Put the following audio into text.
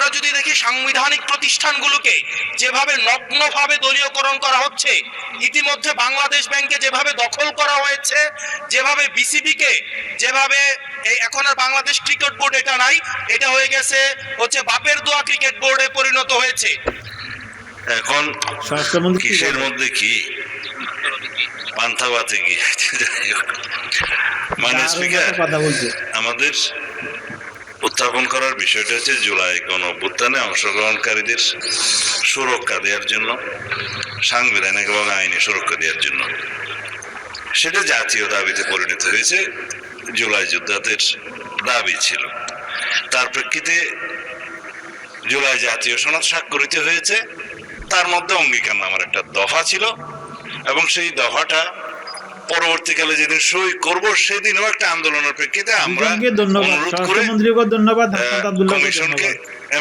আমরা যদি দেখি সাংবিধানিক প্রতিষ্ঠানগুলোকে যেভাবে নগ্নভাবে দলীয়করণ করা হচ্ছে, ইতিমধ্যে বাংলাদেশ ব্যাংকে যেভাবে দখল করা হয়েছে, যেভাবে বিসিবিকে যেভাবে এখন আর বাংলাদেশ ক্রিকেট বোর্ড এটা নাই, এটা হয়ে গেছে হচ্ছে বাপের দোয়া ক্রিকেট বোর্ডে পরিণত হয়েছে। এখন কিসের মধ্যে কি পান্থাবাতে কি মানে স্পিকার আমাদের উত্থাপন করার বিষয়টা হচ্ছে জুলাই গণঅভ্যুত্থানে অংশগ্রহণকারীদের সুরক্ষা দেওয়ার জন্য, সাংবিধানিক এবং আইনি সুরক্ষা দেওয়ার জন্য। সেটা জাতীয় দাবিতে পরিণত হয়েছে, জুলাই যোদ্ধাদের দাবি ছিল। তার প্রেক্ষিতে জুলাই জাতীয় সনদ স্বাক্ষরিত হয়েছে, তার মধ্যে অঙ্গীকারনামার একটা দফা ছিল এবং সেই দফাটা পরবর্তীকালে যেদিন সই করব সেদিনও একটা আন্দোলনের প্রেক্ষিতে আমরা অনুরোধ করে ধন্যবাদ কমিশনকে